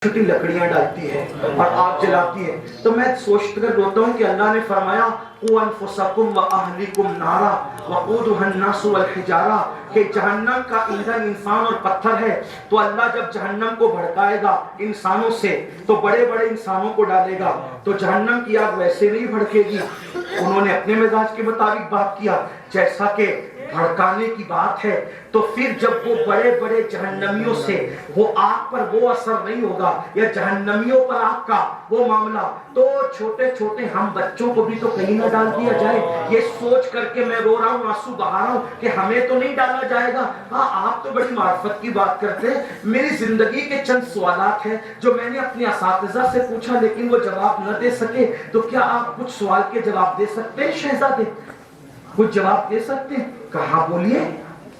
چھوٹی لکڑیاں ڈالتی ہے اور آگ جلاتی ہے، تو میں سوچتا کر روتا ہوں کہ اللہ نے فرمایا قُوْ أَنفُسَكُمْ وَأَهْلِكُمْ نَارًا وَقُودُهَا النَّاسُ وَالْحِجَارَةُ کہ جہنم کا ایندھن انسان اور پتھر ہے، تو اللہ جب جہنم کو بھڑکائے گا انسانوں سے تو بڑے بڑے انسانوں کو ڈالے گا، تو جہنم کی آگ ویسے نہیں بھڑکے گی۔ انہوں نے اپنے مزاج کے مطابق بات کیا جیسا کہ بھڑکانے کی بات ہے، تو پھر جب وہ بڑے بڑے جہنمیوں سے وہ آگ پر وہ اثر نہیں ہوگا یا جہنمیوں پر آگ کا وہ معاملہ، تو چھوٹے چھوٹے ہم بچوں کو بھی تو کہیں نہ ڈال دیا جائے۔ یہ سوچ کر کے میں رو رہا ہوں، آنسو بہا رہا ہوں کہ ہمیں تو نہیں ڈالا جائے گا۔ ہاں آپ تو بڑی معرفت کی بات کرتے ہیں، میری زندگی کے چند سوالات ہیں جو میں نے اپنے اساتذہ سے پوچھا لیکن وہ جواب نہ دے سکے، تو کیا آپ کچھ سوال کے جواب دے سکتے ہیں شہزادے؟ کچھ جواب دے سکتے ہیں؟ کہا بولیے۔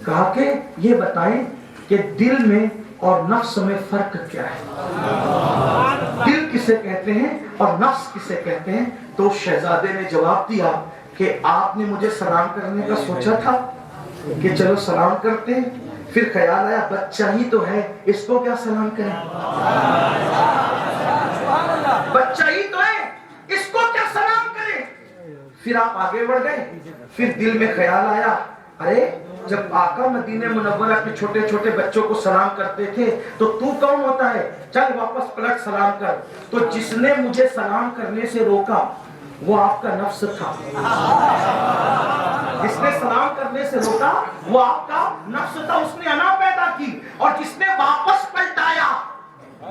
کہا کہ یہ بتائیں کہ دل میں اور نفس میں فرق کیا ہے؟ دل کسے کہتے ہیں اور نفس کسے کہتے ہیں؟ تو شہزادے نے جواب دیا کہ آپ نے مجھے سلام کرنے کا سوچا تھا کہ چلو سلام کرتے ہیں، پھر خیال آیا بچہ ہی تو ہے، اس کو کیا سلام کریں؟ بچہ ہی تو ہے، اس کو کیا سلام کریں؟ پھر آپ آگے بڑھ گئے، پھر دل میں خیال آیا ارے جب آقا مدینہ منورہ کے چھوٹے چھوٹے بچوں کو سلام کرتے تھے تو تو کون ہوتا ہے؟ چل واپس پلٹ سلام کر۔ تو جس نے مجھے سلام کرنے سے روکا وہ آپ کا نفس تھا۔ جس نے سلام کرنے سے روکا وہ آپ کا نفس تھا، اس نے انا پیدا کی، اور جس نے واپس پلٹایا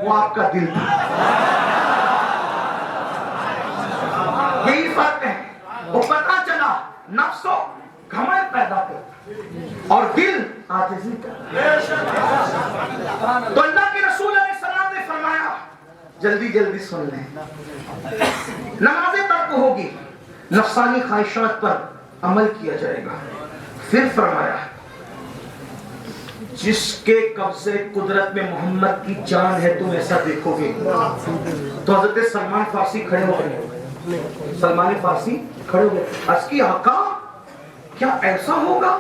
وہ آپ کا دل تھا۔ یہی فرق ہے۔ وہ پتہ چلا نفس و گھمنڈ پیدا کرتا اور دل عاجزی کرتا۔ تو اللہ کے رسول علیہ السلام نے فرمایا جلدی جلدی سن لیں، نمازیں ترک ہوگی، نفسانی خواہشات پر عمل کیا جائے گا۔ پھر فرمایا جس کے قبضے قدرت میں محمد کی جان ہے تم ایسا دیکھو گے۔ تو حضرت سلمان فارسی کھڑے ہو گئے، سلمان فارسی کھڑے ہو گئے، عرض کی آقا کیا ایسا ہوگا؟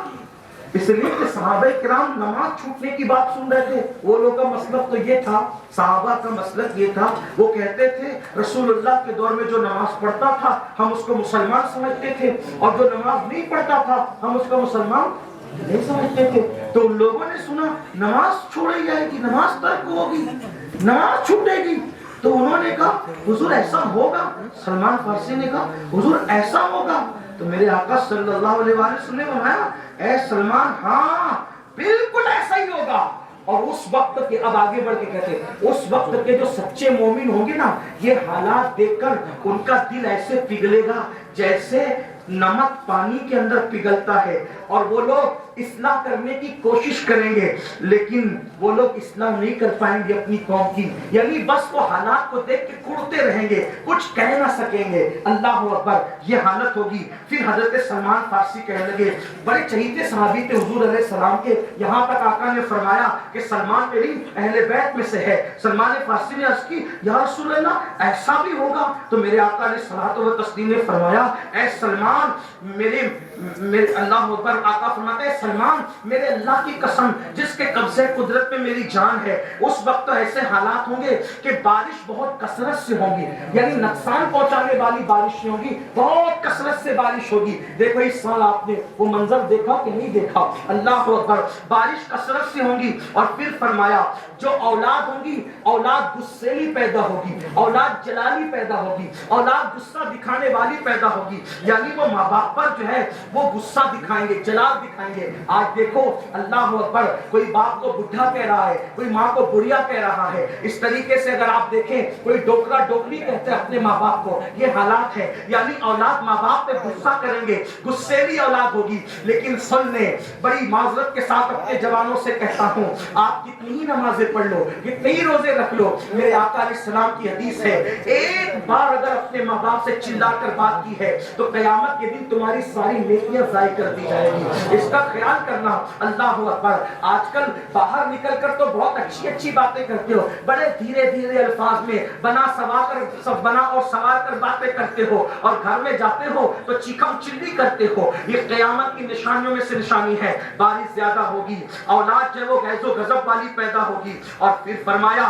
اس لیے کہ صحابہ کرام نماز چھوٹنے کی بات سن رہے تھے، وہ لوگ کا مسلک تو یہ تھا، صحابہ کا مسلک یہ تھا، وہ کہتے تھے رسول اللہ کے دور میں جو نماز پڑھتا تھا ہم اس کو مسلمان سمجھتے تھے، اور جو نماز نہیں پڑھتا تھا ہم اس کو مسلمان نہیں سمجھتے تھے۔ تو ان لوگوں نے سنا نماز چھوڑی جائے گی، نماز ترک ہوگی، نماز چھوٹے گی، تو انہوں نے کہا حضور ایسا ہوگا؟ سلمان فارسی نے کہا حضور ایسا ہوگا؟ تو میرے آقا صلی اللہ علیہ وسلم نے فرمایا اے سلمان ہاں بالکل ایسا ہی ہوگا۔ اور اس وقت کے، اب آگے بڑھ کے کہتے ہیں اس وقت کے جو سچے مومن ہوں گے نا، یہ حالات دیکھ کر ان کا دل ایسے پگھلے گا جیسے نمک پانی کے اندر پگھلتا ہے، اور وہ لوگ اصلاح کرنے کی کوشش کریں گے لیکن وہ لوگ اصلاح نہیں کر پائیں گے اپنی قوم کی، یعنی بس وہ حالات کو دیکھ کے کڑتے رہیں گے، کچھ کہہ نہ سکیں گے۔ اللہ اکبر، یہ حالت ہوگی۔ پھر حضرت سلمان فارسی کہنے لگے، بڑے چہیتے صحابی تھے حضور علیہ السلام کے، یہاں تک آقا نے فرمایا کہ سلمان میری اہل بیت میں سے ہے۔ سلمان فارسی نے عرض کی یا رسول اللہ ایسا بھی ہوگا؟ تو میرے آقا نے صلاۃ و تسلیم نے فرمایا اے سلمان میرے اللہ اکبر، آقا فرماتے ہیں سلمان میرے اللہ کی قسم جس کے قبضے قدرت میں میری جان ہے، اس وقت تو ایسے حالات ہوں گے کہ بارش بہت کثرت سے ہوگی، یعنی نقصان پہنچانے والی بارش نہیں ہوگی، بہت کثرت سے بارش ہوگی۔ دیکھو اس سال آپ نے وہ منظر دیکھا کہ نہیں دیکھا؟ اللہ اکبر، بارش کثرت سے ہوں گی۔ اور پھر فرمایا جو اولاد ہوں گی اولاد غصیلی پیدا ہوگی، اولاد جلالی پیدا ہوگی، اولاد غصہ دکھانے والی پیدا ہوگی، یعنی وہ ماں باپ پر جو ہے وہ غصہ دکھائیں گے، جلال دکھائیں گے۔ آج دیکھو اللہ اکبر، کوئی باپ کو بڈھا کہہ رہا ہے، کوئی ماں کو بڑھیا کہہ رہا ہے، اس طریقے سے اگر آپ دیکھیں کوئی ڈوکرا ڈوکری کہتے ہیں اپنے ماں باپ کو، یہ حالات ہے، یعنی اولاد ماں باپ پہ غصہ کریں گے، غصیلی اولاد ہوگی۔ لیکن سن لیں، بڑی معذرت کے ساتھ اپنے جوانوں سے کہتا ہوں آپ کتنی ہی نمازیں پڑھ لو، کتنی ہی روزے رکھ لو، میرے آقا علیہ السلام کی حدیث ہے ایک بار اگر اپنے ماں باپ سے چلا کر بات کی ہے تو قیامت کے دن تمہاری ساری نیکیاں ضائع کر دی جائے گی، اس کا خیال کرنا۔ اللہ اکبر، آج کل باہر نکل کر تو بہت اچھی اچھی باتیں کرتے ہو، بڑے دھیرے دھیرے الفاظ میں بنا اور سوار کر باتیں کرتے ہو، اور گھر میں جاتے ہو تو چیخم چلی کرتے ہو۔ یہ قیامت کی نشانیوں میں سے نشانی ہے، بارش زیادہ ہوگی، اولاد جو ہے وہ غیظ و غضب والی پیدا ہوگی۔ اور پھر فرمایا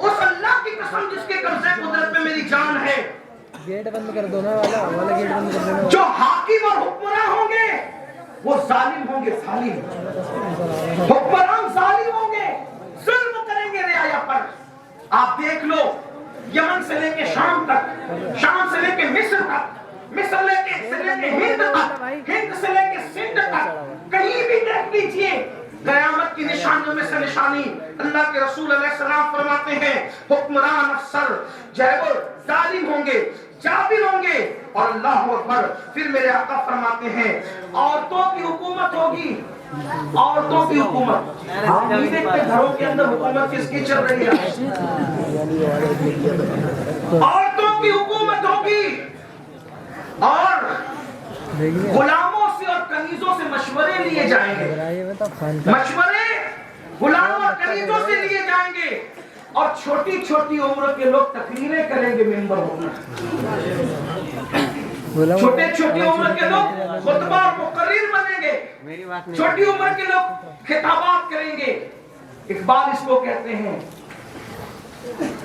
اس اللہ کی قسم جس کے قبضے قدرت میں میری جان ہے، گیٹ بند کر دو نا، والا گیٹ بند کر دینا. جو حاکم اور حکمراں ہوں گے وہ ظالم ہوں گے، ظالم حکمران ظالم ہوں گے، ظلم کریں گے رعایا پر. آپ دیکھ لو یمن سے لے کے شام تک، شام سے لے کے مصر تک، مصر سے لے کے ہند تک، ہند سے لے کے سندھ تک، کہیں بھی دیکھ لیجئے قیامت کی نشانیوں میں سے نشانی اللہ کے رسول علیہ السلام فرماتے ہیں حکمران افسر جو ہے وہ ظالم ہوں گے، جابر ہوں گے. اور اللہ اکبر، پھر میرے آقا فرماتے ہیں عورتوں کی حکومت ہوگی، عورتوں کی حکومت. آپ نہیں دیکھتے گھروں کے اندر حکومت کس کی چل رہی ہے؟ عورتوں کی حکومت ہوگی، اور غلاموں سے اور کنیزوں سے مشورے لیے جائیں گے، مشورے غلاموں اور کنیزوں سے لیے جائیں گے، اور چھوٹی چھوٹی عمر کے لوگ تقریریں کریں گے ممبر پر. چھوٹے چھوٹی عمر کے لوگ خطبہ اور مقرر بنیں گے، چھوٹی عمر کے لوگ خطابات کریں گے. اقبال اس کو کہتے ہیں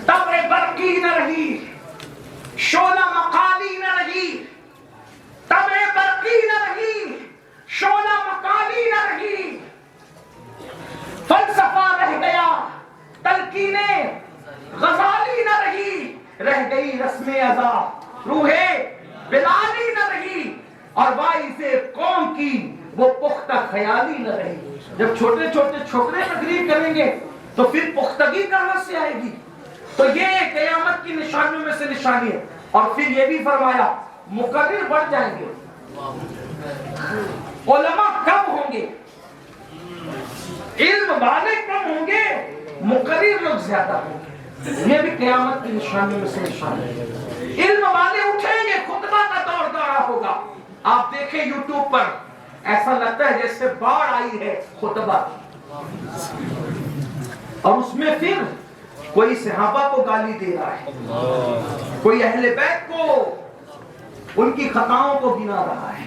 تب برقی نہ رہی، شعلہ مقالی نہ رہی، تب برقی نہ رہی، شعلہ مقالی نہ رہی، فلسفہ رہ گیا، تلقین غزالی نہ رہی، رہ گئی رسم ادا، روح بلالی نہ رہی، اور باعث قوم کی وہ پختہ خیالی نہ رہی. جب چھوٹے چھوٹے چھوکرے تقریر کریں گے تو پھر پختگی کہاں سے آئے گی؟ تو یہ قیامت کی نشانیوں میں سے نشانی ہے. اور پھر یہ بھی فرمایا مقرر بڑھ جائیں گے، علماء کم ہوں گے، علم والے کم ہوں گے، مقرر لوگ زیادہ ہوں گے. یہ بھی قیامت کی نشانیوں میں سے نشانی ہے. علم والے اٹھیں گے، خطبہ کا دور دورہ ہوگا. آپ دیکھیں یوٹیوب پر ایسا لگتا ہے جیسے باڑھ آئی ہے خطبہ، اور اس میں پھر کوئی صحابہ کو گالی دے رہا ہے، کوئی اہل بیت کو ان کی خطاؤں کو گنا رہا ہے،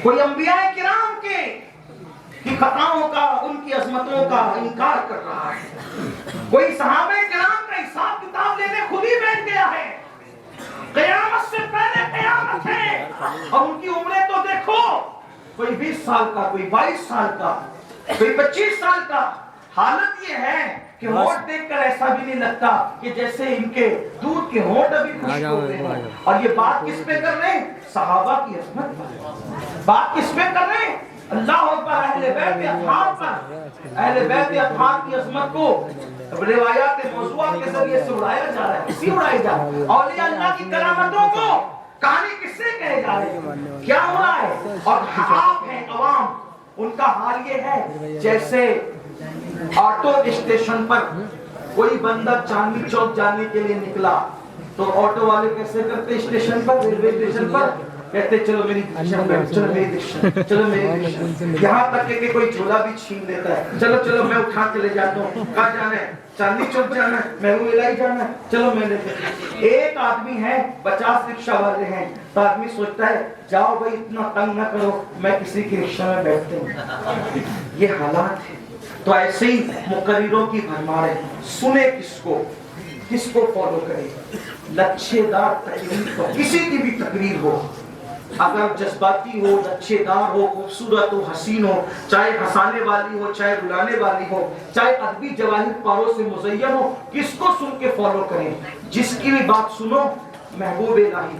کوئی انبیاء کرام کی خطاؤں کا، ان کی عظمتوں کا انکار کر رہا ہے، کوئی صحابہ کرام کا حساب کتاب لینے خود ہی بیٹھ گیا ہے. قیامت سے پہلے قیامت ہے، اور ان کی عمریں تو دیکھو، کوئی 20 سال کا، کوئی 22 سال کا، کوئی 25 سال کا. حالت یہ ہے کہ ہونٹ دیکھ کر ایسا بھی نہیں لگتا کہ جیسے ان کے دودھ کے ہونٹ ابھی خشک ہو گئے ہیں. اور یہ بات کس پہ کر رہے ہیں؟ صحابہ کی عظمت پر. بات کس پہ کر رہے ہیں؟ اللہ اکبر، اہل بیت اطہار پر. اہل بیت اطہار کی عظمت کو روایات موضوعہ کے ذریعے سے اڑایا جا رہا ہے، کسی اڑائی جا رہا ہے. اولیاء اللہ کی کرامتوں کو کہانی کس سے کہے جا رہے ہیں؟ کیا ہو رہا ہے؟ اور آپ ہیں عوام، ان کا حال یہ ہے جیسے آٹو اسٹیشن پر کوئی بندہ چاندنی چوک جانے کے لیے نکلا تو آٹو والے کیسے کرتے؟ اسٹیشن پر، ریلوے اسٹیشن پر کہتے چلو میری ڈیشن پہ، چلو میری ڈیشن، چلو میری ڈیشن. یہاں تک کہ کوئی جھولا بھی چھین لیتا ہے، چلو چلو میں اٹھا کے لے جاتا ہوں. کہاں جانا ہے؟ چاندنی چوک جانا ہے، محبوب الہی جانا ہے، چلو میں لے کے. ایک آدمی ہے، 50 رکشہ والے ہیں، تو آدمی سوچتا ہے جاؤ بھائی اتنا تنگ نہ کرو، میں کسی کی رکشہ میں بیٹھتے ہوں. یہ حالات ہے. تو ایسے ہی مقرروں کی بھرمار ہے. سنے کس کو فالو کرے؟ لچھے دار تقریر کو، کسی کی بھی تقریر ہو، اگر جذباتی ہو، لچھے دار ہو، خوبصورت ہو، حسین ہو، چاہے ہنسانے والی ہو، چاہے رلانے والی ہو، چاہے ادبی جواہر پاروں سے مزین ہو، کس کو سن کے فالو کریں؟ جس کی بھی بات سنو، محبوب الہی،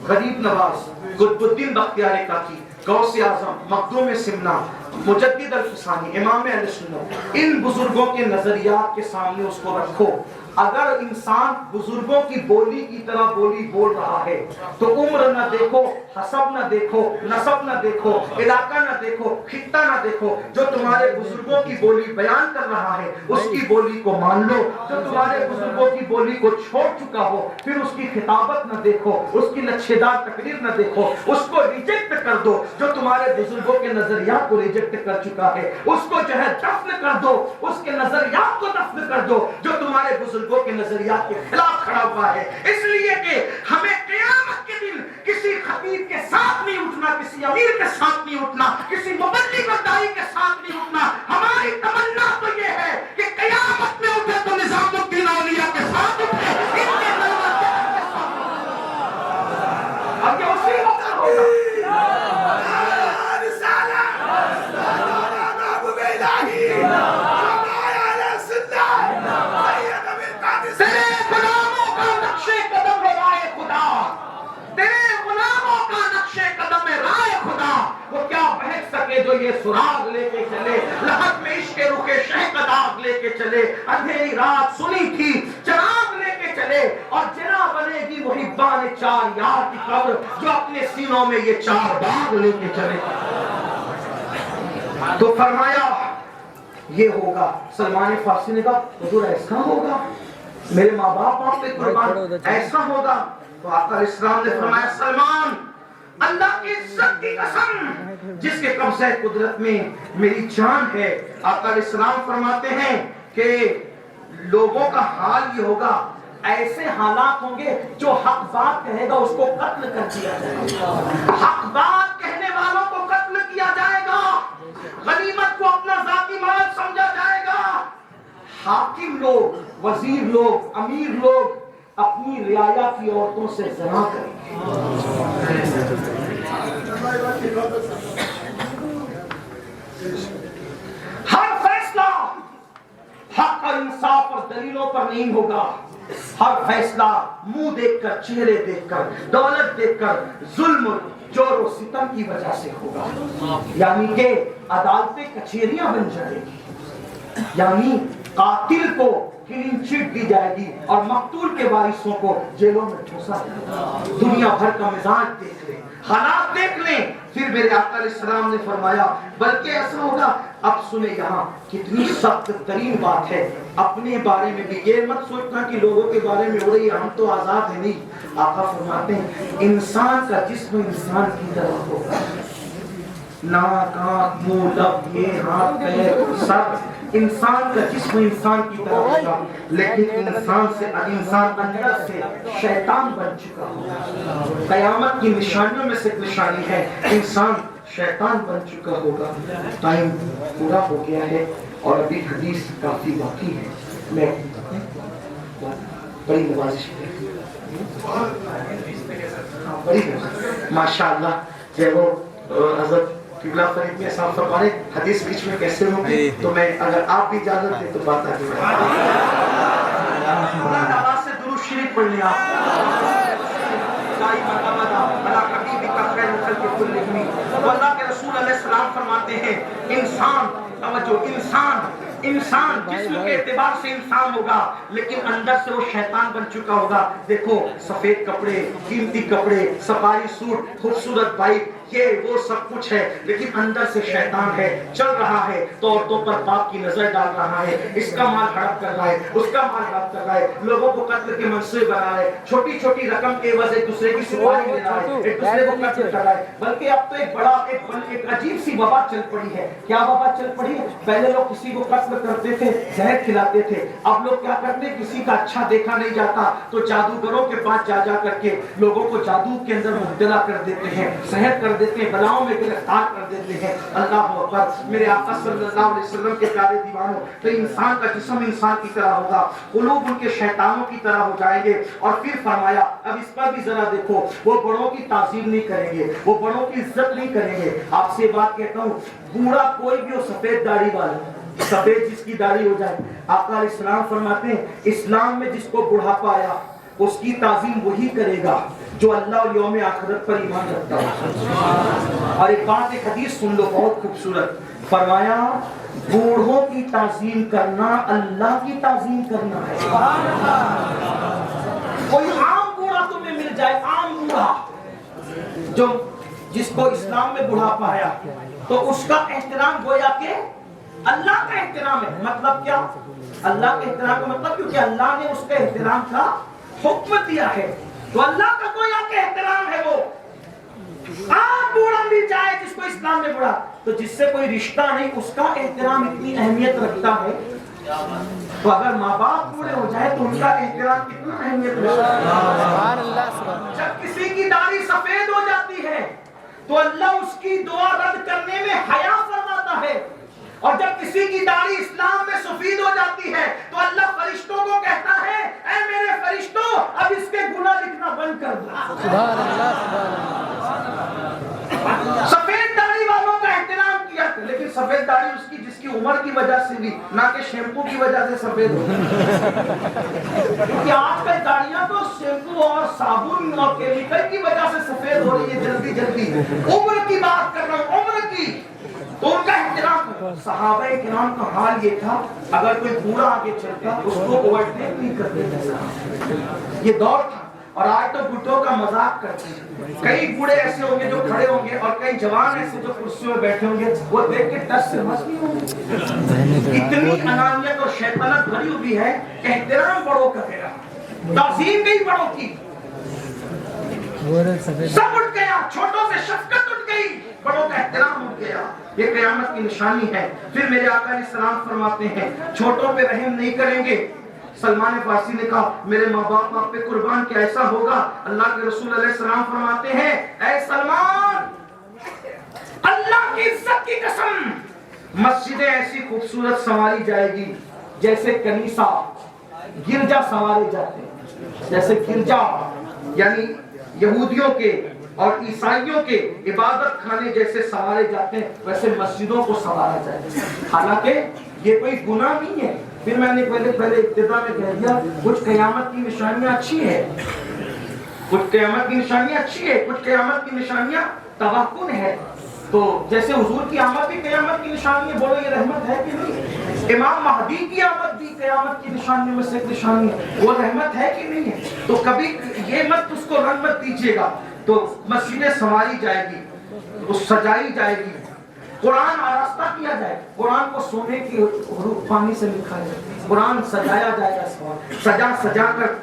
غریب نواز، قطب الدین بختیار کاکی، غوث اعظم، مخدوم سمنا، مجدد الفسانی، امام اہل سنت، ان بزرگوں کے نظریات کے سامنے اس کو رکھو. اگر انسان بزرگوں کی بولی کی طرح بولی بول رہا ہے تو عمر نہ دیکھو، حسب نہ دیکھو، نسب نہ دیکھو، علاقہ نہ دیکھو، خطہ نہ دیکھو. جو تمہارے بزرگوں کی بولی بیان کر رہا ہے اس کی بولی کو مان لو. جو تمہارے بزرگوں کی بولی کو چھوڑ چکا ہو پھر اس کی خطابت نہ دیکھو، اس کی لچھے دار تقریر نہ دیکھو، اس کو ریجیکٹ کر دو. جو تمہارے بزرگوں کے نظریات کو ریجیکٹ کر چکا ہے اس کو جو ہے دفن کر دو، اس کے نظریات کو دفن کر دو جو تمہارے بزرگوں کے نظریات کے خلاف کھڑا ہوا ہے. اس لیے کہ ہمیں قیامت کے دن کسی خطیب کے ساتھ نہیں اٹھنا، کسی امیر کے ساتھ نہیں اٹھنا، کسی مبلغ اور داعی کے ساتھ نہیں اٹھنا. ہماری تمنا تو یہ ہے کہ قیامت میں اٹھے تو نظام الدین یہ سراغ لے کے چلے، لحد میں عشق رخ شہ کا داغ لے کے چلے، اندھیری رات سنی تھی چراغ لے کے چلے، اور جنا بنے گی محبان چار یار کی قبر جو اپنے سینوں میں یہ چار باغ لے کے چلے۔ تو فرمایا یہ ہوگا۔ سلمان فارسی نے کہا حضور ایسا ہوگا، میرے ماں باپ آپ پہ قربان، ایسا ہوگا؟ تو آقا علیہ السلام نے فرمایا سلمان اللہ کی عزت کی قسم جس کے قبضہ قدرت میں میری جان ہے، آقا علیہ السلام فرماتے ہیں کہ لوگوں کا حال یہ ہوگا، ایسے حالات ہوں گے جو حق بات کہے گا اس کو قتل کر دیا جائے گا، حق بات کہنے والوں کو قتل کیا جائے گا، غنیمت کو اپنا ذاتی مال سمجھا جائے گا، حاکم لوگ، وزیر لوگ، امیر لوگ اپنی رعایا کی عورتوں سے زنا کریں گے۔ ہر فیصلہ حق اور انصاف اور دلیلوں پر نہیں ہوگا، ہر فیصلہ منہ دیکھ کر، چہرے دیکھ کر، دولت دیکھ کر، ظلم جور و ستم کی وجہ سے ہوگا، یعنی کہ عدالتیں کچہریاں بن جائیں گی، یعنی قاتل کو کلین چٹ دی جائے گی اور مقتول کے وارثوں کو جیلوں میں ٹھوسا جائے گا۔ دنیا بھر کا مزاج دیکھ لیں، حالات دیکھ لیں۔ پھر میرے آقا علیہ السلام نے فرمایا بلکہ ایسا ہوگا، اب سنیں یہاں کتنی سخت ترین بات ہے، اپنے بارے میں بھی یہ مت سوچنا کہ لوگوں کے بارے میں ہو رہی ہے ہم تو آزاد ہیں، نہیں۔ آقا فرماتے ہیں انسان کا جسم انسان کی طرح ہوگا، ناک، آنکھ، منہ، لب، یہ ہاتھ، پیر، سر، انسان کا جسم انسان کی طرح ہوگا، لیکن انسان اندر سے شیطان بن چکا ہوگا۔ قیامت کی نشانیوں میں سے ایک نشانی ہے انسان شیطان بن چکا ہوگا۔ ٹائم پورا ہو گیا ہے اور ابھی حدیث کافی باقی ہے، میں بڑی نوازش ماشاءاللہ جب وہ حضرت قبلہ فرید میں صاحب فرمائے حدیث بیچ میں کیسے ہوگی، تو میں اگر آپ بھی اجازت دیں تو بات آگے بلند آواز سے درود شریف پڑھ لیں آپ۔ اللہ کے رسول علیہ السلام فرماتے ہیں انسان، توجہ، انسان جسم کے اعتبار سے انسان ہوگا لیکن اندر سے وہ شیطان بن چکا ہوگا۔ دیکھو سفید کپڑے، قیمتی کپڑے، سفاری سوٹ، خوبصورت بائک، یہ وہ سب کچھ ہے لیکن اندر سے شیطان ہے، چل رہا ہے تو عورتوں پر باپ کی نظر ڈال رہا ہے، اس کا مال ہڑپ کر رہا ہے، اس کا مال ہڑپ کر رہا ہے، لوگوں کو قتل کے منصوبے بنا رہا ہے، چھوٹی چھوٹی رقم کے عوض ایک دوسرے کی سپاری لے رہا ہے، ایک دوسرے کو قتل کر رہا ہے۔ بلکہ اب تو ایک عجیب سی وبا چل پڑی ہے۔ کیا وبا چل پڑی ہے؟ پہلے لوگ کسی کو قتل کرتے تھے، زہر کھلاتے تھے، اب لوگ کیا کرتے ہیں، کسی کا اچھا دیکھا نہیں جاتا تو جادوگروں کے پاس جا جا کر کے لوگوں کو جادو کے اندر مبتلا کر دیتے ہیں، سحر کر دیتے ہیں، بلاؤں میں گرفتار کر دیتے ہیں۔ اللہ اکبر، میرے آقا صلی اللہ علیہ وسلم کے پیارے دیوانوں، تو انسان کا جسم انسان کی طرح ہوگا، قلوب ان کے شیطانوں کی طرح ہو جائیں گے۔ اور پھر فرمایا اب اس پر بھی ذرا دیکھو، وہ بڑوں کی تعظیم نہیں کریں گے، وہ بڑوں کی عزت نہیں کریں گے۔ آپ سے بات کہتا ہوں، بوڑھا کوئی بھی ہو، سفید داڑھی والا، سفید جس کی داڑھی ہو جائے، آقا علیہ السلام فرماتے ہیں اسلام میں جس کو بڑھاپا آیا اس کی تعظیم وہی کرے گا جو اللہ اور یوم آخرت پر ایمان رکھتا ہے۔ اور ایک بات، ایک حدیث سن لو بہت خوبصورت، فرمایا بوڑھوں کی تعظیم کرنا اللہ کی تعظیم کرنا ہے۔ کوئی عام بوڑھا تمہیں مل جائے، عام بوڑھا جو جس کو اسلام میں بڑھاپا آیا تو اس کا احترام گویا کہ اللہ کا احترام ہے۔ مطلب کیا؟ اللہ کے احترام کا مطلب کیونکہ اللہ نے اس کے احترام کا حکم دیا ہے، تو اللہ کا گویا کہ احترام ہے۔ وہ عام بوڑھا مل جائے جس کو اسلام میں بڑھا، تو جس سے کوئی رشتہ نہیں اس کا احترام اتنی اہمیت رکھتا ہے۔ تو اگر ماں باپ بوڑھے ہو جائے تو ان کا احترام کتنا اہمیت رکھتا ہے۔ جب کسی کی داڑھی سفید ہو جاتی ہے تو اللہ اس کی دعا رد کرنے میں حیا فرماتا ہے، اور جب کسی کی داڑھی اسلام میں سفید ہو جاتی ہے تو اللہ فرشتوں کو کہتا ہے اے میرے فرشتوں اب اس کے گناہ لکھنا بند کر دو۔ سبحان اللہ، سبحان اللہ۔ سفید داڑھی والوں کا احترام کیا، لیکن سفید داڑھی اس کی جس کی عمر کی وجہ سے بھی، نہ کہ شیمپو کی وجہ سے سفید ہو، کیونکہ آج کل داڑیاں تو شیمپو اور صابن اور کیمیکل کی وجہ سے سفید ہو رہی ہے جلدی جلدی۔ عمر کی بات کر رہا ہوں، عمر کی۔ تو ان کا احترام کرو. صحابہ کرام کا حال یہ تھا اگر کوئی بوڑھا آگے چلتا اس کو اوورٹیک نہیں کرتے تھے. یہ دور تھا. اور آج تو بڈھوں کا مذاق کرتے ہیں. کئی بوڑھے ایسے ہوں گے جو کھڑے ہوں گے اور کئی جوان ایسے جو کرسیوں میں بیٹھے ہوں گے وہ دیکھ کے ٹس سے مس نہیں ہوں گے. اتنی انانیت اور شیطنت بھری ہوئی ہے کہ احترام بڑوں کا تیرا تعظیم نہیں بڑوں کی. سب اٹھ گیا, چھوٹوں سے شفقت اٹھ گئی, بڑوں کا احترام اٹھ گیا. یہ قیامت کی نشانی ہے. پھر میرے آقا علیہ السلام فرماتے ہیں چھوٹوں پہ رحم نہیں کریں گے. سلمان فارسی نے کہا میرے ماں باپ آپ پہ قربان کیا ایسا ہوگا؟ اللہ کے رسول علیہ السلام فرماتے ہیں اے سلمان اللہ کی عزت کی قسم مسجدیں ایسی خوبصورت سنواری جائے گی جیسے کنیسہ گرجا سنوارے جاتے ہیں. جیسے گرجا یعنی یہودیوں کے اور عیسائیوں کے عبادت خانے جیسے سنوارے جاتے ہیں ویسے مسجدوں کو سنوارا جائے. حالانکہ یہ کوئی گناہ نہیں ہے. پھر میں نے پہلے ابتدا میں کہہ دیا کچھ قیامت کی نشانیاں اچھی ہیں, کچھ قیامت کی نشانیاں اچھی ہے, کچھ قیامت کی نشانیاں توقع ہے. تو جیسے حضور کی آمد بھی قیامت کی نشانی ہے, بولو یہ رحمت ہے کہ نہیں؟ امام مہدی کی آمد بھی قیامت کی نشانیوں میں سے ایک نشانی ہے, وہ رحمت ہے کہ نہیں ہے؟ تو کبھی یہ مت اس کو رنگ مت دیجیے گا. تو مسجدیں سنواری جائے گی, وہ سجائی جائے گی, قرآن آراستہ کیا جائے, قرآن کو سونے کی حروف پانی سے لکھا جائے, قرآن سجایا جائے گا, سجا سجا کر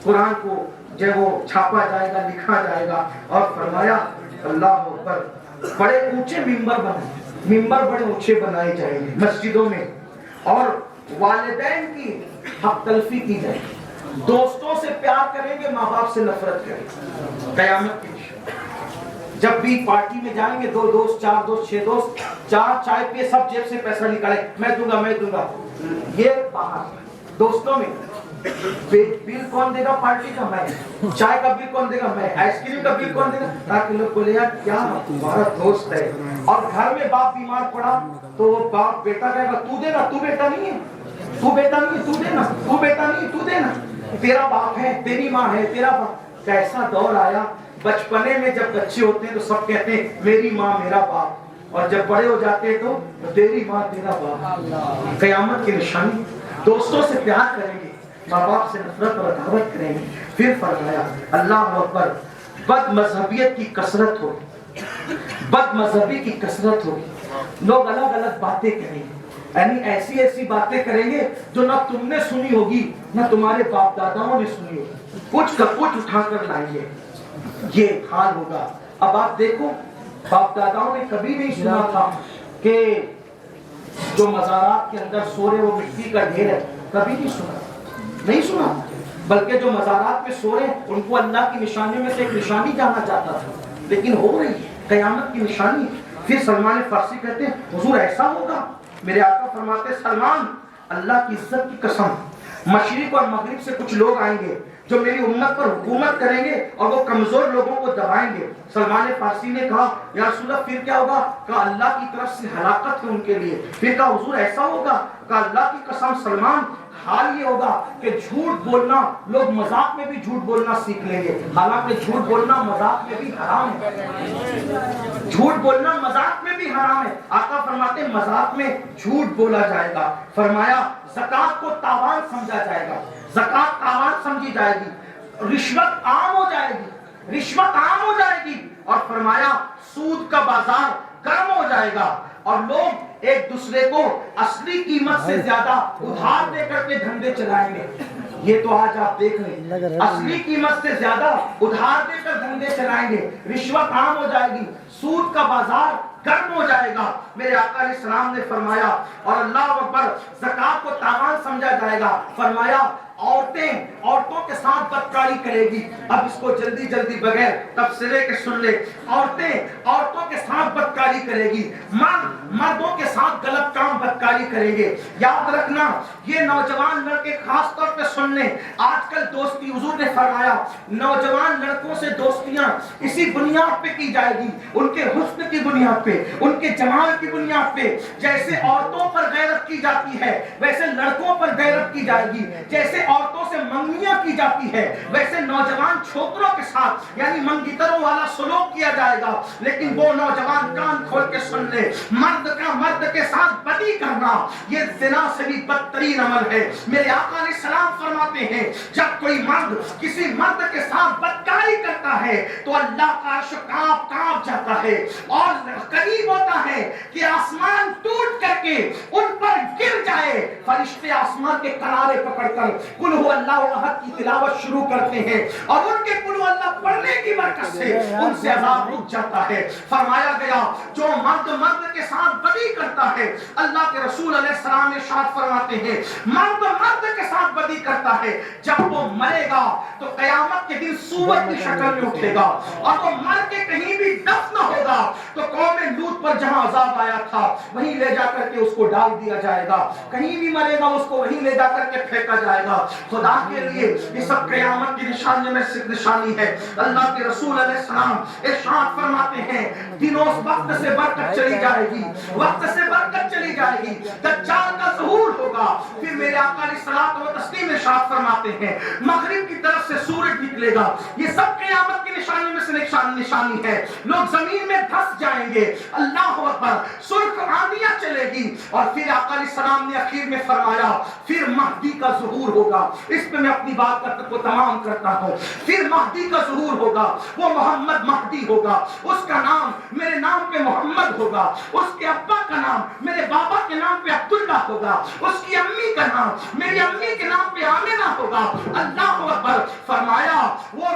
قرآن کو جو وہ چھاپا جائے گا, لکھا جائے گا. اور فرمایا اللہ اکبر بڑے اونچے ممبر بڑے اونچے بنائے جائیں گے مسجدوں میں. اور والدین کی حق تلفی کی جائے گی, دوستوں سے پیار کریں گے, ماں باپ سے نفرت کریں گے. قیامت کی جب بھی پارٹی میں جائیں گے 2 دوست 4 دوست 6 دوست 4 چائے پیے سب جیب سے پیسہ نکالے میں دوں گا. یہ باہر دوستوں میں بل کون دے گا پارٹی کا؟ میں. چائے کا بل کون دے گا؟ میں. آئس کریم کا بل کون دے گا؟ تاکہ لوگ بولے یار کیا تمہارا دوست ہے. اور گھر میں باپ بیمار پڑا تو وہ باپ بیٹا کہے گا تو دینا, تو بیٹا نہیں ہے, تو بیٹا نہیں ہے, تو دینا, تو بیٹا نہیں ہے, تو دینا. تیرا باپ ہے, تیری ماں ہے, تیرا باپ. کیسا دور آیا بچپنے میں جب بچے ہوتے ہیں تو سب کہتے ہیں میری ماں میرا باپ, اور جب بڑے ہو جاتے ہیں تو تیری ماں تیرا باپ. قیامت کی نشانی. دوستوں سے پیار کریں گے, ماں باپ سے نفرت اور عداوت کریں گے. پھر فرمایا اللہ اکبر بد مذہبیت کی کثرت ہوگی, بد مذہبی کی کثرت ہوگی. لوگ الگ الگ باتیں کریں گے, یعنی ایسی ایسی باتیں کریں گے جو نہ تم نے سنی ہوگی نہ تمہارے باپ داداؤں نے سنی ہوگی. کچھ کا کچھ اٹھا کر لائیں گے. یہ حال ہوگا. اب آپ دیکھو باپ داداؤں نے کبھی نہیں سنا تھا کہ جو مزارات کے اندر سو رہے وہ مٹی کا ڈھیر ہے, کبھی نہیں سنا. بلکہ جو مزارات میں سو رہے ہیں ان کو اللہ کی نشانیوں میں سے ایک نشانی جانا جاتا تھا, لیکن ہو رہی ہے قیامت کی نشانی. پھر سلمان فارسی کہتے ہیں حضور ایسا ہوگا؟ میرے آقا فرماتے سلمان اللہ کی عزت کی قسم مشرق اور مغرب سے کچھ لوگ آئیں گے جو میری امت پر حکومت کریں گے اور وہ کمزور لوگوں کو دبائیں گے. سلمان فارسی نے کہا یا رسول اللہ پھر کیا ہوگا؟ کہا اللہ کی طرف سے ہلاکت ہے ان کے لیے. پھر کہا حضور ایسا ہوگا؟ کہا اللہ کی قسم سلمان حال یہ ہوگا کہ جھوٹ بولنا لوگ مذاق میں بھی جھوٹ بولنا سیکھ لیں گے, حالانکہ جھوٹ بولنا مذاق میں بھی حرام ہے. جھوٹ بولنا مذاق میں بھی حرام ہے. آقا فرماتے مذاق میں جھوٹ بولا جائے گا. فرمایا زکات کو تاوان سمجھا جائے گا, زکات تاوان سمجھی جائے گی, رشوت عام ہو جائے گی, رشوت عام ہو جائے گی. اور فرمایا سود کا بازار گرم ہو جائے گا اور لوگ ایک دوسرے کو اصلی قیمت سے زیادہ ادھار دے کر کے دھندے چلائیں گے. یہ تو آج آپ دیکھ رہے ہیں, اصلی قیمت سے زیادہ ادھار دے کر دھندے چلائیں گے, رشوت عام ہو جائے گی, سود کا بازار گرم ہو جائے گا. میرے آقا علیہ السلام نے فرمایا اور اللہ اکبر زکات کو تاوان سمجھا جائے گا. فرمایا عورتوں کے ساتھ بدکاری کرے گی. اب اس کو جلدی جلدی بغیر تفسیرے کے سن لے. عورتوں کے ساتھ بدکاری کرے گی, مردوں کے ساتھ غلط کام بدکاری کریں گے. یاد رکھنا یہ نوجوان لڑکے خاص طور پہ سن لیں, آج کل دوستی حضور نے فرمایا نوجوان لڑکوں سے دوستیاں اسی بنیاد پہ کی جائے گی, ان کے حسن کی بنیاد پہ, ان کے جمال کی بنیاد پہ. جیسے عورتوں پر غیرت کی جاتی ہے ویسے لڑکوں پر غیرت کی جائے گی, جیسے عورتوں سے منگنیاں کی جاتی ہے ویسے نوجوان چھوکروں کے ساتھ یعنی منگیتروں والا سلوک کیا جائے گا. لیکن وہ نوجوان کان کھول کے سن لے, مرد کا مرد کے ساتھ بدی کرنا یہ زنا سے بھی بدترین عمل ہے. میرے آقا علیہ السلام فرماتے ہیں جب کوئی مرد کسی مرد کے ساتھ بدکاری کرتا ہے تو اللہ کا عرش کانپ جاتا ہے اور قریب ہوتا ہے کہ آسمان ٹوٹ کر کے ان پر گر جائے. فرشتے آسمان کے کنارے پکڑ کر قل هو اللہ احد کی تلاوت شروع کرتے ہیں اور ان کے قل هو اللہ پڑھنے کی برکت سے ان سے عذاب رک جاتا ہے. فرمایا گیا جو مرد مرد کے ساتھ بدی کرتا ہے, اللہ کے رسول علیہ السلام ارشاد فرماتے ہیں مرد مرد کے ساتھ بدی کرتا ہے جب وہ مرے گا تو قیامت کے دن صورت کی شکل میں اٹھے گا اور وہ مر کے کہیں بھی دفن ہوگا تو قوم لوط پر جہاں عذاب آیا تھا وہیں لے جا کر کے اس کو ڈال دیا جائے گا. کہیں بھی مرے گا اس کو وہیں لے جا کر کے پھینکا جائے گا. خدا کے لیے یہ سب قیامت کی نشانی میں سے نشانی ہے. اللہ کے رسول علیہ السلام ارشاد فرماتے ہیں دنوں وقت سے برکت چلی جائے گی, وقت سے برکت چلی جائے گی, دجال کا ظہور ہوگا. پھر میرے آقا علیہ الصلوۃ والتسلیم ارشاد فرماتے ہیں مغرب کی طرف سے سورج نکلے گا. یہ سب قیامت کی نشانی میں سے نشانی ہے. لوگ زمین میں دھس جائیں گے, اللہ اکبر, سرخ آندیاں چلے گی اور پھر آقا علیہ السلام نے اخیر میں فرمایا پھر مہدی کا ظہور ہوگا. اس پہ میں اپنی بات کو تمام کرتا ہوں. پھر مہدی کا ظہور ہوگا, وہ محمد مہدی ہوگا, اس کا نام میرے نام پہ محمد ہوگا, اس کے ابا کا نام میرے بابا کے نام پہ عبداللہ ہوگا, اس کی امی کا نام میری امی کے نام پہ آمنہ ہوگا. اللہ اکبر. فرمایا وہ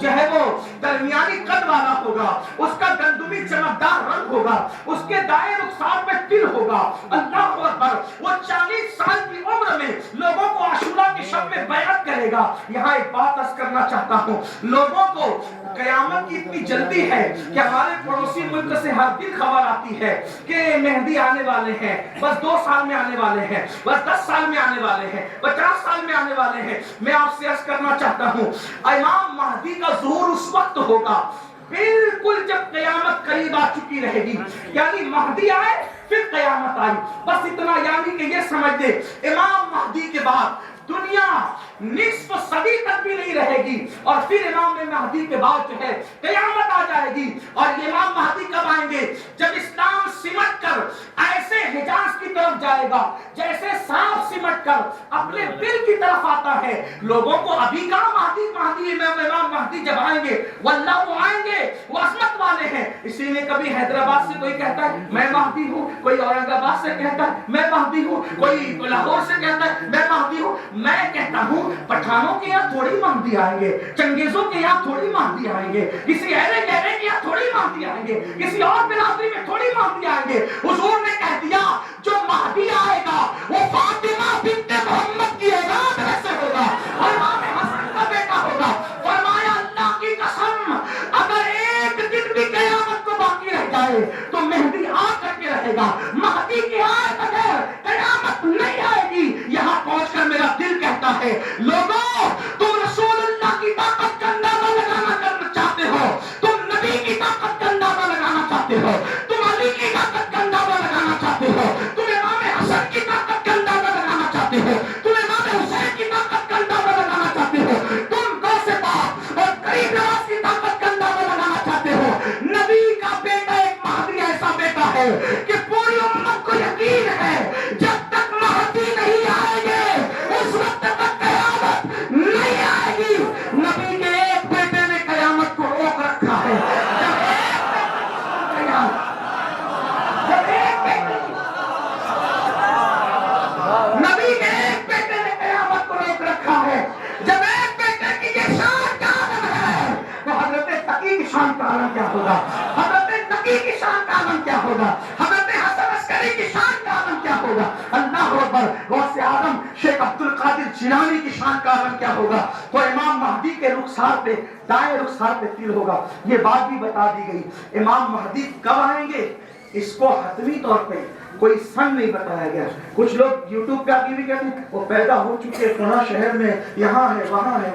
جو ہے وہ درمیانی قد والا ہوگا, اس کا گندمی چمکدار رنگ ہوگا, اس کے دائیں رخسار پہ تل ہوگا. اللہ اکبر. وہ 40 سال کی عمر میں لوگوں کو عاشورہ کی شب میں بیعت کرے گا. یہاں ایک بات عرض کرنا چاہتا ہوں, لوگوں کو قیامت کی اتنی جلدی ہے کہ ہمارے پڑوسی ملک سے ہر دن خبر آتی ہے کہ مہدی آنے والے ہیں, بس 2 سال میں آنے والے ہیں, بس 10 سال میں آنے والے ہیں, 50 سال میں آنے والے ہیں. میں آپ سے عرض کرنا چاہتا ہوں امام مہدی کا ظہور اس وقت ہوگا بالکل جب قیامت قریب آ چکی رہے گی. یعنی مہدی آئے پھر قیامت آئی, بس اتنا. یعنی کہ یہ سمجھ دے امام مہدی کے بعد دنیا نصف صدی تک بھی نہیں رہے گی اور پھر امام مہدی کے بعد جو ہے قیامت آ جائے گی. اور امام مہدی کب آئیں گے؟ جب اسلام سمٹ کر ایسے حجاز کی طرف جائے گا جیسے سانپ سمٹ کر اپنے دل کی طرف آتا ہے. لوگوں کو ابھی کہاں مہدی امام مہدی جب آئیں گے واللہ وہ آئیں گے, وہ عظمت والے ہیں. اسی لیے کبھی حیدرآباد سے کوئی کہتا ہے میں مہدی ہوں, کوئی اورنگ آباد سے کہتا ہے میں مہدی ہوں, کوئی لاہور سے کہتا ہے میں مہدی ہوں. میں کہتا ہوں پٹھانوں کے یہاں تھوڑی مہدی آئیں گے, چنگیزوں کے یہاں تھوڑی مہدی آئیں گے, کسی اہلِ گہرے کے یہاں تھوڑی مہدی آئیں گے, کسی اور برادری میں تھوڑی مہدی آئیں گے. حضور نے کہہ دیا جو مہدی آئے گا وہ فاطمہ بنت محمد کی اولاد میں سے ہوگا اور امام حسن کا بیٹا ہوگا. فرمایا اللہ کی قسم اگر ایک دن بھی قیامت کو باقی رہ جائے تو مہدی آ کر کے رہے گا. مہدی کی آئے بغیر قیامت نہیں آئے گی. یہاں پہنچ کر میرا دل کہتا ہے لوگوں تم رسول اللہ کی طاقت کا اندازہ لگانا چاہتے ہو, تم نبی کی طاقت کا اندازہ لگانا چاہتے ہو, تم علی کی طاقت کا اندازہ لگانا چاہتے ہو, تم امام حسن کی طاقت کا اندازہ لگانا چاہتے ہو, تم امام حسین کی طاقت کا اندازہ لگانا چاہتے ہو, تم غوث پاک اور غریب نواز کی طاقت کا اندازہ لگانا چاہتے ہو. نبی کا بیٹا ایک مہدی ایسا بیٹا ہے کہ پوری امت کو یقین ہے جب تک مہدی نہیں آئے گے اس وقت تک قیامت نہیں آئے گی. نبی کے ایک بیٹے نے قیامت کو روک رکھا ہے. نبی کے ایک بیٹے نے قیامت کو روک رکھا ہے. جب ایک بیٹے کی یہ شان کا عالم ہے تو حضرت تقی کی شان کا عالم کیا ہوگا, حضرت نقی کی شان کا عالم کیا ہوگا, حضرت حسن عسکری کی شان کا عالم کیا ہوگا. اللہ اکبر. غوث اعظم شیخ عبد القادر جیلانی کی شان کا عالم کیا ہوگا. تو امام مہدی کے رخسار پہ دائیں رخسار پہ تل ہوگا. یہ بات بھی بتا دی گئی. امام مہدی کب آئیں گے اس کو حتمی طور پہ کوئی سن نہیں بتایا گیا. کچھ لوگ یوٹیوب پہ آگے بھی کہتے ہیں وہ پیدا ہو چکے فلاں شہر میں, یہاں ہے وہاں ہے.